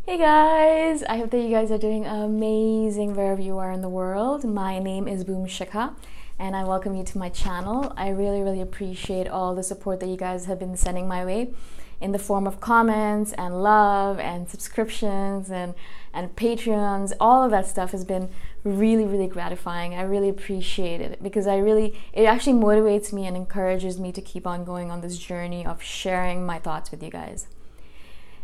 Hey guys, I hope that you guys are doing amazing wherever you are in the world. My name is Shikha and I welcome you to my channel. I really appreciate all the support that you guys have been sending my way in the form of comments and love and subscriptions and Patreons. All of that stuff has been really gratifying. I really appreciate it because it actually motivates me and encourages me to keep on going on this journey of sharing my thoughts with you guys.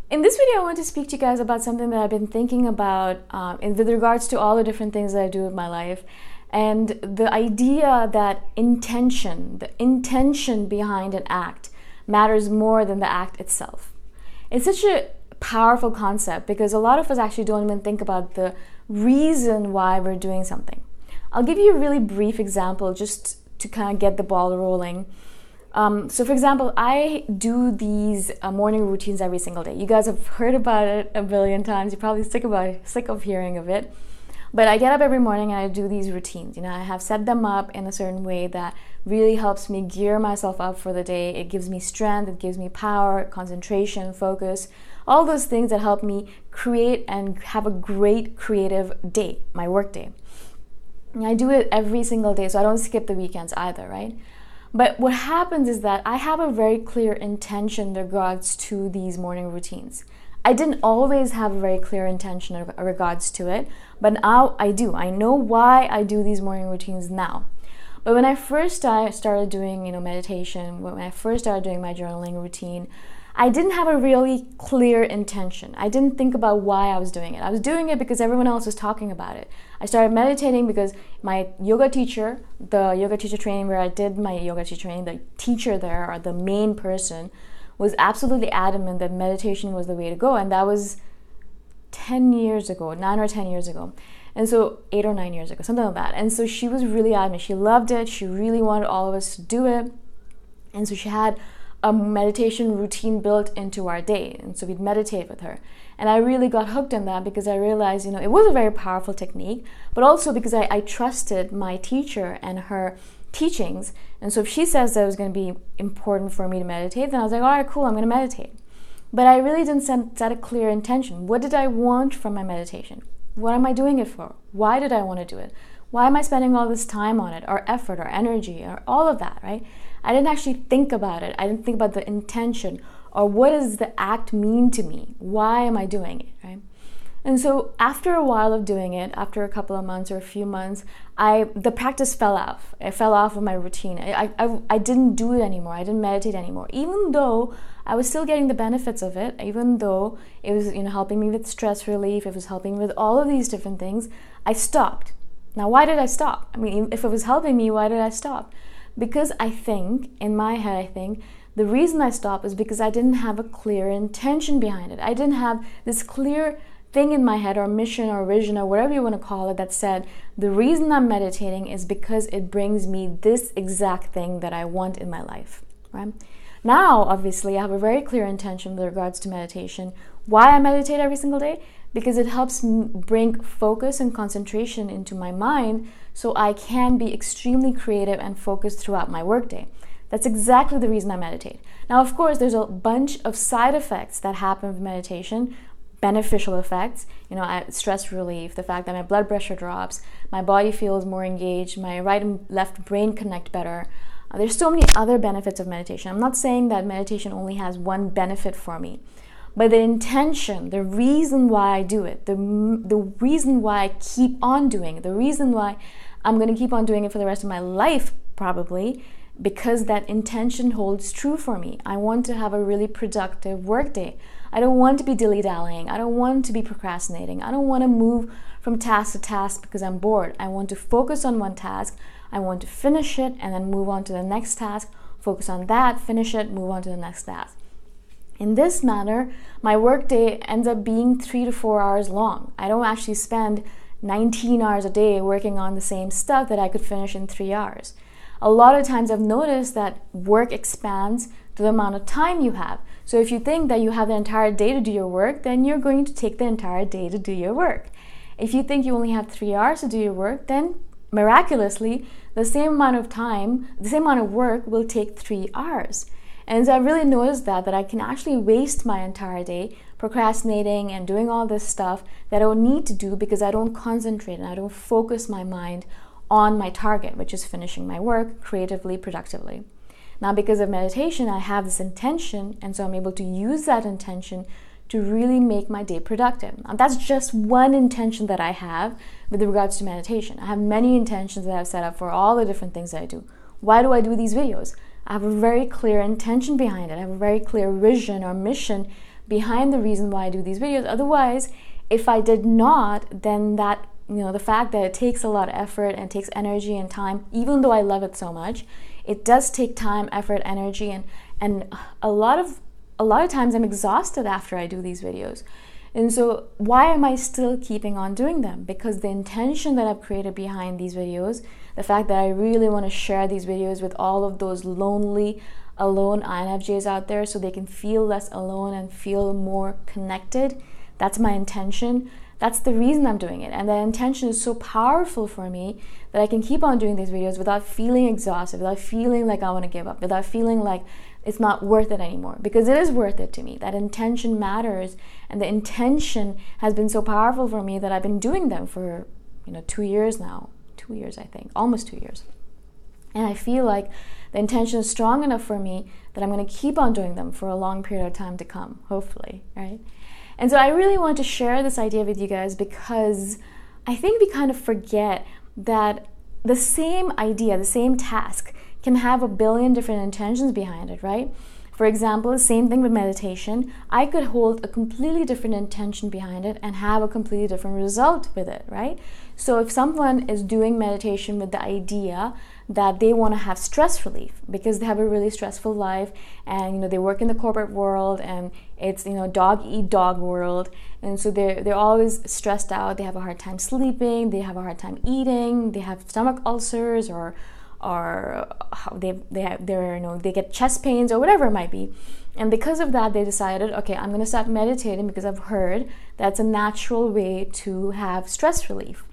In this video, I want to speak to you guys about something that I've been thinking about with regards to all the different things that I do with my life, and the idea that the intention behind an act matters more than the act itself. It's such a powerful concept because a lot of us actually don't even think about the reason why we're doing something. I'll give you a really brief example just to kind of get the ball rolling. So for example, I do these morning routines every single day. You guys have heard about it a billion times. You're probably sick of hearing of it. But I get up every morning and I do these routines. I have set them up in a certain way that really helps me gear myself up for the day. It gives me strength, it gives me power, concentration, focus, all those things that help me create and have a great creative day, my work day. And I do it every single day, so I don't skip the weekends either, right? But what happens is that I have a very clear intention in regards to these morning routines. I didn't always have a very clear intention in regards to it, but now I do. I know why I do these morning routines now. But when I first started doing meditation, when I first started doing my journaling routine, I didn't have a really clear intention. I didn't think about why I was doing it. I was doing it because everyone else was talking about it. I started meditating because my yoga teacher, the yoga teacher training where I did my yoga teacher training, the teacher there, or the main person, was absolutely adamant that meditation was the way to go. And that was 10 years ago, 9 or 10 years ago. And so 8 or 9 years ago, something like that. And so she was really adamant. She loved it. She really wanted all of us to do it. And so she had a meditation routine built into our day, and so we'd meditate with her. And I really got hooked on that because I realized, it was a very powerful technique, but also because I trusted my teacher and her teachings. And so if she says that it was going to be important for me to meditate, then I was like, all right, cool, I'm going to meditate. But I really didn't set a clear intention. What did I want from my meditation? What am I doing it for? Why did I want to do it? Why am I spending all this time on it, or effort, or energy, or all of that, right? I didn't actually think about it. I didn't think about the intention, or what does the act mean to me? Why am I doing it, right? And so after a while of doing it, after a couple of months or a few months, the practice fell off. It fell off of my routine. I didn't do it anymore. I didn't meditate anymore, even though I was still getting the benefits of it, even though it was helping me with stress relief, it was helping with all of these different things. I stopped. Now, why did I stop? I mean, if it was helping me, why did I stop? Because in my head, the reason I stopped is because I didn't have a clear intention behind it. I didn't have this clear thing in my head, or mission or vision or whatever you want to call it, that said, the reason I'm meditating is because it brings me this exact thing that I want in my life, right? Now, obviously, I have a very clear intention with regards to meditation. Why I meditate every single day? Because it helps bring focus and concentration into my mind so I can be extremely creative and focused throughout my workday. That's exactly the reason I meditate. Now, of course, there's a bunch of side effects that happen with meditation, beneficial effects, stress relief, the fact that my blood pressure drops, my body feels more engaged, my right and left brain connect better. There's so many other benefits of meditation. I'm not saying that meditation only has one benefit for me. But the intention, the reason why I do it, the reason why I keep on doing it, the reason why I'm going to keep on doing it for the rest of my life, probably, because that intention holds true for me. I want to have a really productive workday. I don't want to be dilly-dallying. I don't want to be procrastinating. I don't want to move from task to task because I'm bored. I want to focus on one task. I want to finish it and then move on to the next task, focus on that, finish it, move on to the next task. In this manner, my workday ends up being 3 to 4 hours long. I don't actually spend 19 hours a day working on the same stuff that I could finish in 3 hours. A lot of times I've noticed that work expands to the amount of time you have. So if you think that you have the entire day to do your work, then you're going to take the entire day to do your work. If you think you only have 3 hours to do your work, then miraculously, the same amount of work will take 3 hours. And so I really noticed that I can actually waste my entire day procrastinating and doing all this stuff that I don't need to do because I don't concentrate and I don't focus my mind on my target, which is finishing my work creatively, productively. Now, because of meditation, I have this intention, and so I'm able to use that intention to really make my day productive. And that's just one intention that I have with regards to meditation. I have many intentions that I've set up for all the different things that I do. Why do I do these videos? I have a very clear intention behind it. I have a very clear vision or mission behind the reason why I do these videos. Otherwise, if I did not, then that, the fact that it takes a lot of effort and takes energy and time, even though I love it so much, it does take time, effort, energy, and a lot of times I'm exhausted after I do these videos. And so why am I still keeping on doing them? Because the intention that I've created behind these videos, the fact that I really want to share these videos with all of those lonely, alone INFJs out there so they can feel less alone and feel more connected, that's my intention. That's the reason I'm doing it. And that intention is so powerful for me that I can keep on doing these videos without feeling exhausted, without feeling like I want to give up, without feeling like it's not worth it anymore, because it is worth it to me. That intention matters, and the intention has been so powerful for me that I've been doing them for 2 years now. 2 years, I think, almost 2 years. And I feel like the intention is strong enough for me that I'm going to keep on doing them for a long period of time to come, hopefully, right? And so I really want to share this idea with you guys because I think we kind of forget that the same idea, the same task can have a billion different intentions behind it, right? For example, same thing with meditation. I could hold a completely different intention behind it and have a completely different result with it, right? So if someone is doing meditation with the idea that they want to have stress relief because they have a really stressful life and they work in the corporate world and it's dog eat dog world, and so they're always stressed out, they have a hard time sleeping, they have a hard time eating, they have stomach ulcers or they get chest pains or whatever it might be. And because of that, they decided, okay, I'm going to start meditating because I've heard that's a natural way to have stress relief.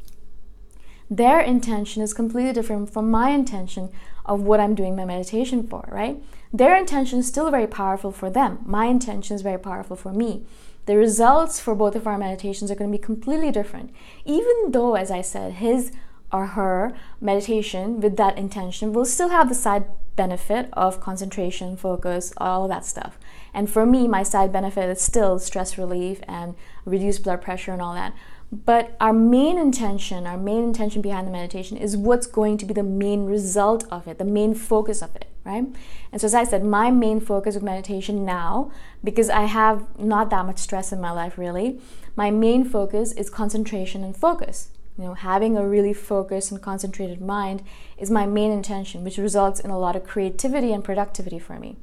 Their intention is completely different from my intention of what I'm doing my meditation for, right? Their intention is still very powerful for them. My intention is very powerful for me. The results for both of our meditations are going to be completely different. Even though, as I said, his or her meditation with that intention will still have the side benefit of concentration, focus, all of that stuff. And for me, my side benefit is still stress relief and reduced blood pressure and all that. But our main intention behind the meditation is what's going to be the main result of it, the main focus of it, right? And so as I said, my main focus with meditation now, because I have not that much stress in my life really, my main focus is concentration and focus. Having a really focused and concentrated mind is my main intention, which results in a lot of creativity and productivity for me.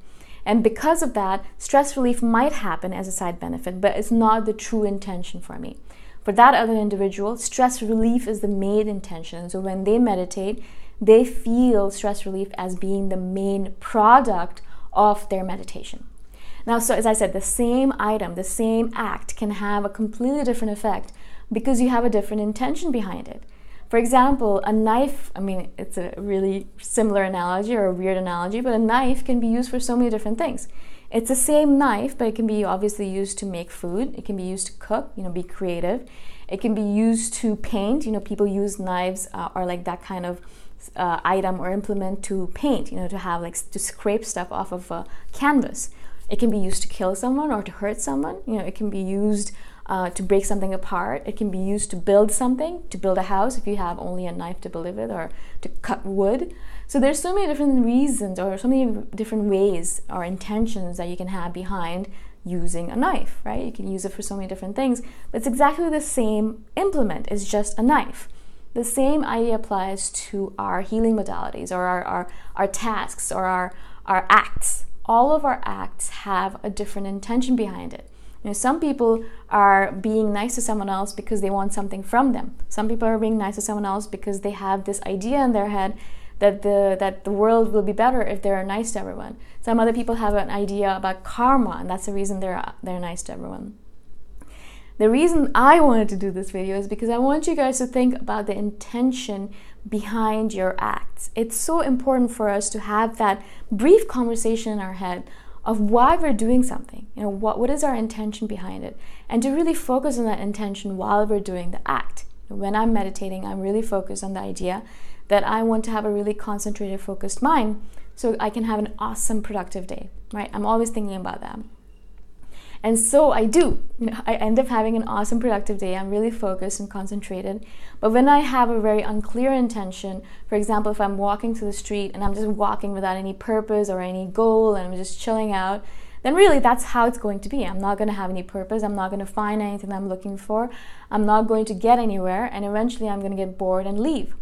And because of that, stress relief might happen as a side benefit, but it's not the true intention for me. For that other individual, stress relief is the main intention. So when they meditate, they feel stress relief as being the main product of their meditation. Now, so as I said, the same item, the same act can have a completely different effect because you have a different intention behind it. For example, a knife, it's a really similar analogy or a weird analogy, but a knife can be used for so many different things. It's the same knife, but it can be obviously used to make food. It can be used to cook, be creative. It can be used to paint. People use knives or like that kind of item or implement to paint, to have to scrape stuff off of a canvas. It can be used to kill someone or to hurt someone. It can be used to break something apart. It can be used to build something, to build a house if you have only a knife to build it with, or to cut wood. So there's so many different reasons or so many different ways or intentions that you can have behind using a knife, right? You can use it for so many different things, but it's exactly the same implement. It's just a knife. The same idea applies to our healing modalities or our tasks or our acts. All of our acts have a different intention behind it. Some people are being nice to someone else because they want something from them. Some people are being nice to someone else because they have this idea in their head that the world will be better if they're nice to everyone. Some other people have an idea about karma, and that's the reason they're nice to everyone. The reason I wanted to do this video is because I want you guys to think about the intention behind your acts. It's so important for us to have that brief conversation in our head of why we're doing something. You know, what is our intention behind it? And to really focus on that intention while we're doing the act. When I'm meditating, I'm really focused on the idea that I want to have a really concentrated, focused mind so I can have an awesome, productive day, right? I'm always thinking about that. And so I do. You know, I end up having an awesome, productive day. I'm really focused and concentrated. But when I have a very unclear intention, for example, if I'm walking to the street and I'm just walking without any purpose or any goal and I'm just chilling out, then really that's how it's going to be. I'm not going to have any purpose. I'm not going to find anything that I'm looking for. I'm not going to get anywhere. And eventually I'm going to get bored and leave.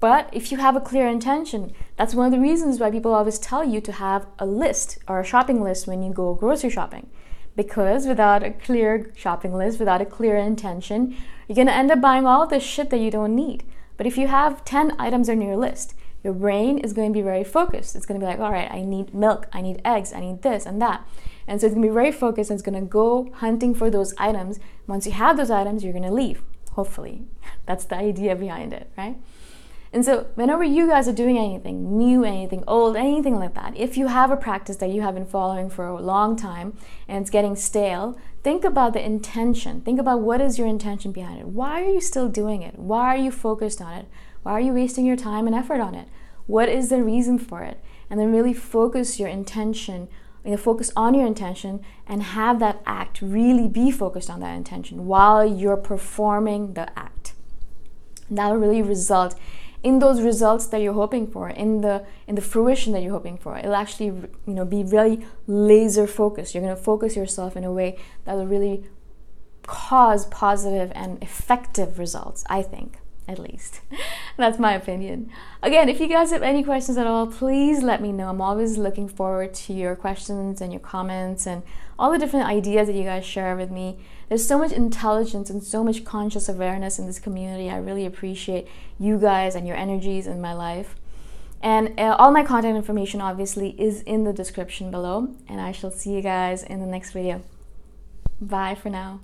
But if you have a clear intention, that's one of the reasons why people always tell you to have a list or a shopping list when you go grocery shopping. Because without a clear shopping list, without a clear intention, you're going to end up buying all the shit that you don't need. But if you have 10 items on your list, your brain is going to be very focused. It's going to be like, all right, I need milk, I need eggs, I need this and that. And so it's going to be very focused and it's going to go hunting for those items. Once you have those items, you're going to leave, hopefully. That's the idea behind it, right? And so whenever you guys are doing anything new, anything old, anything like that, if you have a practice that you have been following for a long time and it's getting stale, think about the intention. Think about what is your intention behind it. Why are you still doing it? Why are you focused on it? Why are you wasting your time and effort on it? What is the reason for it? And then really focus your intention, focus on your intention and have that act really be focused on that intention while you're performing the act. And that will really result in those results that you're hoping for, in the fruition that you're hoping for. It'll actually, be really laser focused. You're going to focus yourself in a way that will really cause positive and effective results, I think, at least. That's my opinion. Again, if you guys have any questions at all, please let me know. I'm always looking forward to your questions and your comments and all the different ideas that you guys share with me. There's so much intelligence and so much conscious awareness in this community. I really appreciate you guys and your energies in my life. And all my contact information obviously is in the description below. And I shall see you guys in the next video. Bye for now.